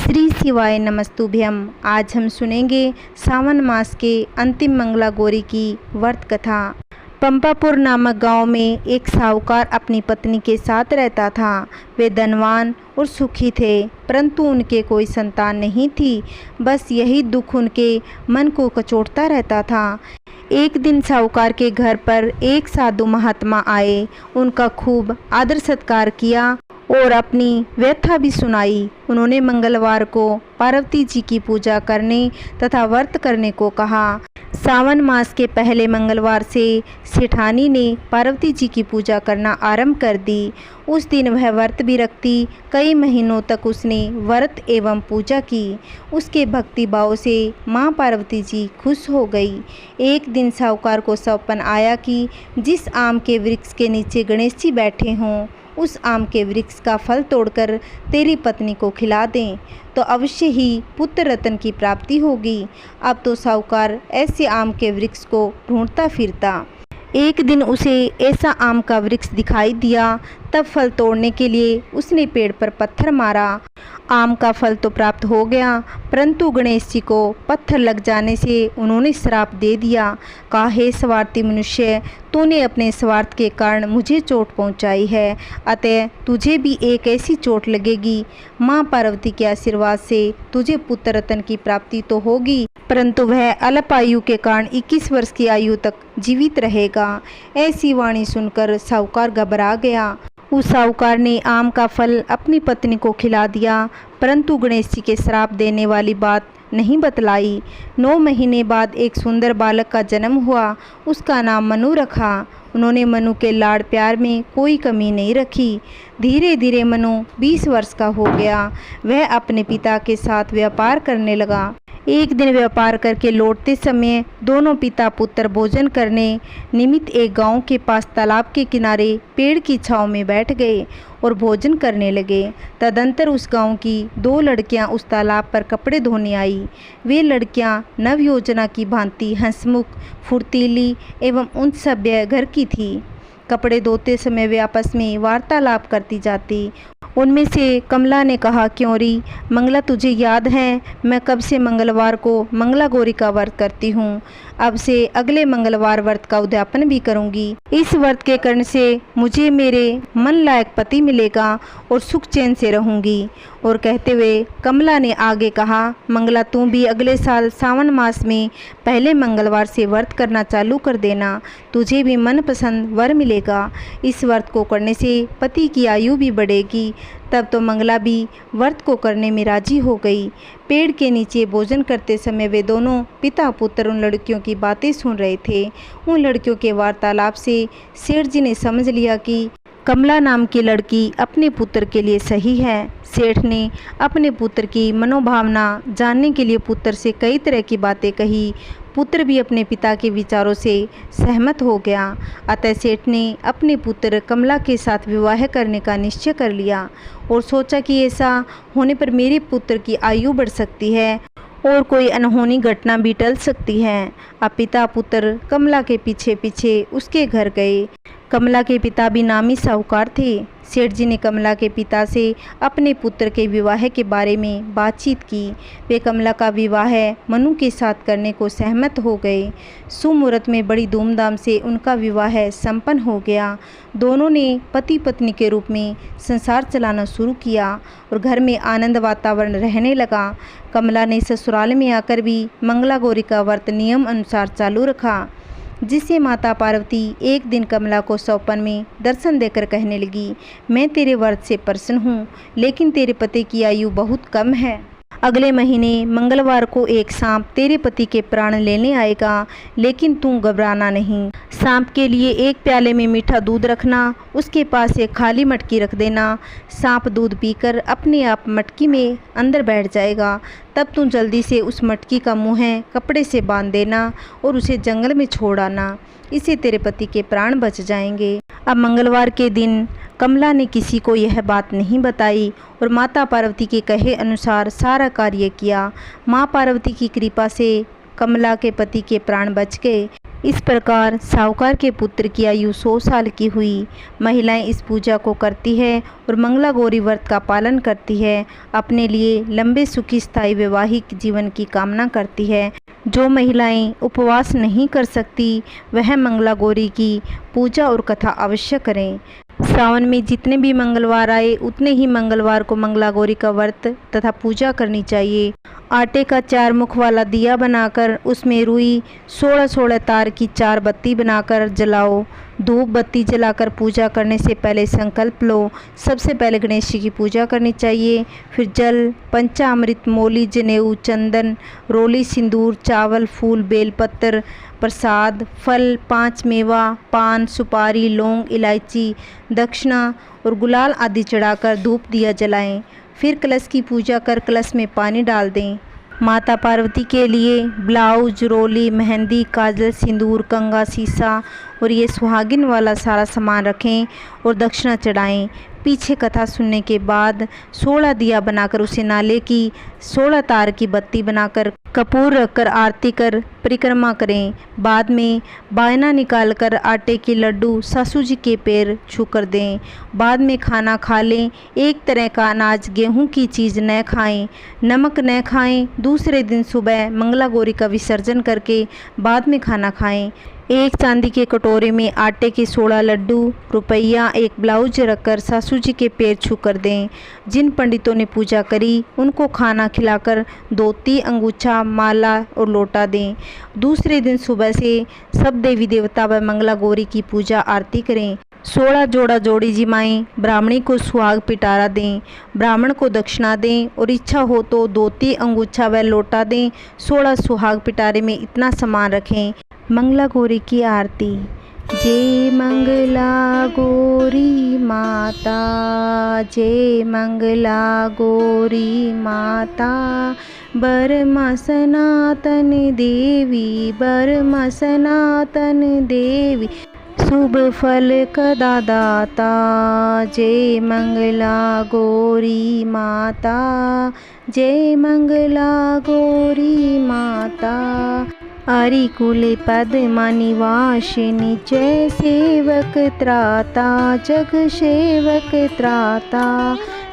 श्री शिवाय नमस्तुभ्यम। आज हम सुनेंगे सावन मास के अंतिम मंगला गौरी की व्रत कथा। पंपापुर नामक गांव में एक साहूकार अपनी पत्नी के साथ रहता था। वे धनवान और सुखी थे, परंतु उनके कोई संतान नहीं थी। बस यही दुख उनके मन को कचोटता रहता था। एक दिन साहूकार के घर पर एक साधु महात्मा आए। उनका खूब आदर सत्कार किया और अपनी व्यथा भी सुनाई। उन्होंने मंगलवार को पार्वती जी की पूजा करने तथा व्रत करने को कहा। सावन मास के पहले मंगलवार से सेठानी ने पार्वती जी की पूजा करना आरंभ कर दी। उस दिन वह व्रत भी रखती। कई महीनों तक उसने व्रत एवं पूजा की। उसके भक्ति भाव से माँ पार्वती जी खुश हो गई। एक दिन साहूकार को सपन आया कि जिस आम के वृक्ष के नीचे गणेश जी बैठे हों, उस आम के वृक्ष का फल तोड़कर तेरी पत्नी को खिला दें तो अवश्य ही पुत्र रत्न की प्राप्ति होगी। अब तो साहूकार ऐसे आम के वृक्ष को ढूंढता फिरता। एक दिन उसे ऐसा आम का वृक्ष दिखाई दिया। तब फल तोड़ने के लिए उसने पेड़ पर पत्थर मारा। आम का फल तो प्राप्त हो गया, परंतु गणेश जी को पत्थर लग जाने से उन्होंने श्राप दे दिया। कहा, हे स्वार्थी मनुष्य, तूने अपने स्वार्थ के कारण मुझे चोट पहुंचाई है, अतः तुझे भी एक ऐसी चोट लगेगी। माँ पार्वती के आशीर्वाद से तुझे पुत्र रत्न की प्राप्ति तो होगी, परंतु वह अल्प आयु के कारण 21 वर्ष की आयु तक जीवित रहेगा। ऐसी वाणी सुनकर साहूकार घबरा गया। उस साहूकार ने आम का फल अपनी पत्नी को खिला दिया, परंतु गणेश जी के श्राप देने वाली बात नहीं बतलाई। 9 महीने बाद एक सुंदर बालक का जन्म हुआ। उसका नाम मनु रखा। उन्होंने मनु के लाड़ प्यार में कोई कमी नहीं रखी। धीरे धीरे मनु 20 वर्ष का हो गया। वह अपने पिता के साथ व्यापार करने लगा। एक दिन व्यापार करके लौटते समय दोनों पिता पुत्र भोजन करने निमित्त एक गांव के पास तालाब के किनारे पेड़ की छांव में बैठ गए और भोजन करने लगे। तदंतर उस गांव की 2 लड़कियां उस तालाब पर कपड़े धोने आई। वे लड़कियां नवयोजना की भांति हंसमुख, फुर्तीली एवं उन सभ्य घर की थी। कपड़े धोते समय वे आपस में वार्तालाप करती जाती। उनमें से कमला ने कहा, क्यों री मंगला, तुझे याद है मैं कब से मंगलवार को मंगला गौरी का व्रत करती हूँ। अब से अगले मंगलवार व्रत का उद्यापन भी करूँगी। इस व्रत के करने से मुझे मेरे मन लायक पति मिलेगा और सुख चैन से रहूँगी। और कहते हुए कमला ने आगे कहा, मंगला तू भी अगले साल सावन मास में पहले मंगलवार से व्रत करना चालू कर देना, तुझे भी मनपसंद वर मिलेगा। इस व्रत को करने से पति की आयु भी बढ़ेगी। तब तो मंगला भी व्रत को करने में राजी हो गई। पेड़ के नीचे भोजन करते समय वे दोनों पिता पुत्र उन लड़कियों की बातें सुन रहे थे। उन लड़कियों के वार्तालाप से सेठ जी ने समझ लिया कि कमला नाम की लड़की अपने पुत्र के लिए सही है। सेठ ने अपने पुत्र की मनोभावना जानने के लिए पुत्र से कई तरह की बातें कही। पुत्र भी अपने पिता के विचारों से सहमत हो गया। अतः सेठ ने अपने पुत्र कमला के साथ विवाह करने का निश्चय कर लिया और सोचा कि ऐसा होने पर मेरे पुत्र की आयु बढ़ सकती है और कोई अनहोनी घटना भी टल सकती है। अब पिता पुत्र कमला के पीछे पीछे उसके घर गए। कमला के पिता भी नामी साहूकार थे। सेठ जी ने कमला के पिता से अपने पुत्र के विवाह के बारे में बातचीत की। वे कमला का विवाह मनु के साथ करने को सहमत हो गए। सुमुहूर्त में बड़ी धूमधाम से उनका विवाह संपन्न हो गया। दोनों ने पति पत्नी के रूप में संसार चलाना शुरू किया और घर में आनंद वातावरण रहने लगा। कमला ने ससुराल में आकर भी मंगला गौरी का व्रत नियम अनुसार चालू रखा, जिससे माता पार्वती एक दिन कमला को सौपन में दर्शन देकर कहने लगी, मैं तेरे व्रत से प्रसन्न हूँ, लेकिन तेरे पति की आयु बहुत कम है। अगले महीने मंगलवार को एक सांप तेरे पति के प्राण लेने आएगा, लेकिन तू घबराना नहीं। सांप के लिए एक प्याले में मीठा दूध रखना, उसके पास एक खाली मटकी रख देना। सांप दूध पीकर अपने आप मटकी में अंदर बैठ जाएगा। तब तू जल्दी से उस मटकी का मुँह कपड़े से बांध देना और उसे जंगल में छोड़ आना। इससे तेरे पति के प्राण बच जाएंगे। अब मंगलवार के दिन कमला ने किसी को यह बात नहीं बताई और माता पार्वती के कहे अनुसार सारा कार्य किया। माँ पार्वती की कृपा से कमला के पति के प्राण बच गए। इस प्रकार साहूकार के पुत्र की आयु 100 साल की हुई। महिलाएं इस पूजा को करती है और मंगला गौरी व्रत का पालन करती है। अपने लिए लंबे सुखी स्थायी वैवाहिक जीवन की कामना करती है। जो महिलाएं उपवास नहीं कर सकती वह मंगला गौरी की पूजा और कथा अवश्य करें। सावन में जितने भी मंगलवार आए उतने ही मंगलवार को मंगला गौरी का व्रत तथा पूजा करनी चाहिए। आटे का 4 मुख वाला दिया बनाकर उसमें रुई 16-16 तार की 4 बत्ती बनाकर जलाओ। धूप बत्ती जलाकर पूजा करने से पहले संकल्प लो। सबसे पहले गणेश जी की पूजा करनी चाहिए, फिर जल, पंचामृत, मोली, जनेऊ, चंदन, रोली, सिंदूर, चावल, फूल, बेलपत्र, प्रसाद, फल, 5 मेवा, पान, सुपारी, लौंग, इलायची, दक्षिणा और गुलाल आदि चढ़ाकर धूप दिया जलाएं। फिर कलश की पूजा कर कलश में पानी डाल दें। माता पार्वती के लिए ब्लाउज, रोली, मेहंदी, काजल, सिंदूर, कंगा, सीसा और ये सुहागिन वाला सारा सामान रखें और दक्षिणा चढ़ाएं। पीछे कथा सुनने के बाद 16 दिया बनाकर उसे नाले की 16 तार की बत्ती बनाकर कपूर रखकर आरती कर परिक्रमा करें। बाद में बायना निकालकर आटे के लड्डू सासू जी के पैर छू कर दें। बाद में खाना खा लें। एक तरह का अनाज, गेहूं की चीज़ न खाएं, नमक न खाएं। दूसरे दिन सुबह मंगला गौरी का विसर्जन करके बाद में खाना खाएं। एक चांदी के कटोरे में आटे के 16 लड्डू, रुपया, एक ब्लाउज रखकर सासू जी के पैर छू कर दें। जिन पंडितों ने पूजा करी उनको खाना खिलाकर धोती, अंगूछा, माला और लोटा दें। दूसरे दिन सुबह से सब देवी देवता व मंगला गौरी की पूजा आरती करें। 16 जोड़ा जोड़ी जिमाएं ब्राह्मणी को सुहाग पिटारा दें। ब्राह्मण को दक्षिणा दें और इच्छा हो तो धोती, अंगूछा व लोटा दें। 16 सुहाग पिटारे में इतना सामान रखें। मंगला गौरी की आरती। जय मंगला गौरी माता, जय मंगला गौरी माता, बरमा सनातन देवी, बरमा सनातन देवी, शुभ फल कदा दाता। जय मंगला गौरी माता, जय मंगला गौरी माता। आरिकुल पद्मा निवासिनी, जय सेवक त्राता, जग सेवक त्राता।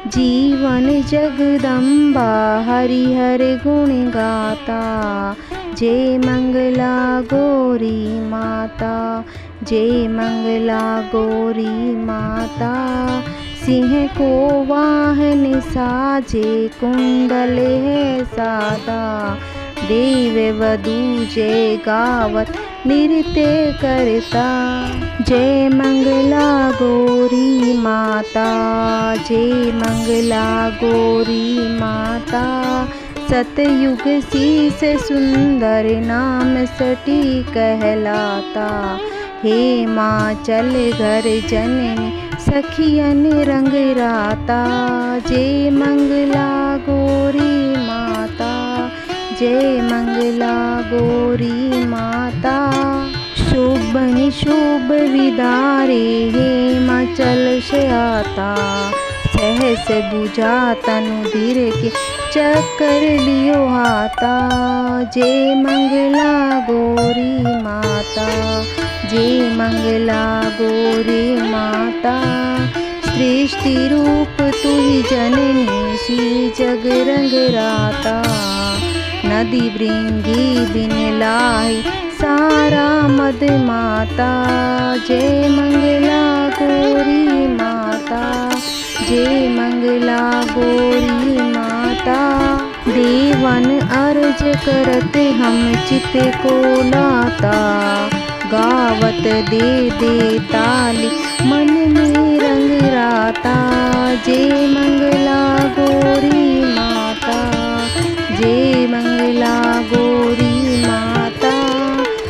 जीवन जगदम्बा, हरिहर गुण गाता। जय मंगला गौरी माता, जय मंगला गौरी माता। सिंह को वाहन साजे, कुंडल है सादा। देव वधू जय गावत, नृत्य करता। जय मंगला गौरी माता, जय मंगला गौरी माता। सतयुग शीस सुंदर, नाम सटी कहलाता। हे माँ चल घर जननी, सखियन रंग राता। जय मंगला गौरी माता, जय मंगला गौरी माता। शुभ निशुभ विदारे, हिमाचल से आता। सहस बुझा तनु धीर के, चक्कर लियो हाथा। जय मंगला गौरी माता, जय मंगला गौरी माता। सृष्टि रूप तू ही जननी, सी जग रंग राता। नदी भृंगी बिन लाही, सारा मद माता। जय मंगला गौरी माता, जय मंगला गौरी माता। देवन अर्ज करत हम चित को लाता। गावत दे दे ताली, मन में रंग राता। जय मंगला गौरी माता, जय मंगला गौरी माता।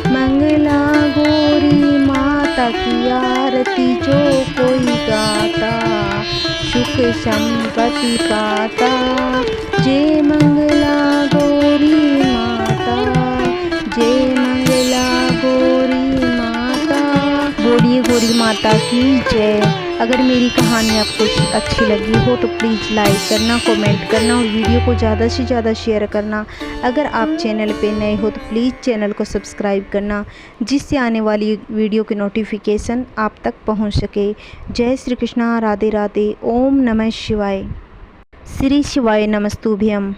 मंगला गौरी माता की आरती जो कोई गाता, सुख संपत्ति पाता। जय मंगला गौरी माता, जय मंगला गौरी माता। बोलिए गौरी माता की जय। अगर मेरी कहानी आपको अच्छी लगी हो तो प्लीज़ लाइक करना, कमेंट करना और वीडियो को ज़्यादा से ज़्यादा शेयर करना। अगर आप चैनल पे नए हो तो प्लीज़ चैनल को सब्सक्राइब करना, जिससे आने वाली वीडियो की नोटिफिकेशन आप तक पहुंच सके। जय श्री कृष्णा, राधे राधे, ओम नमः शिवाय, श्री शिवाय नमस्तुभ्यम।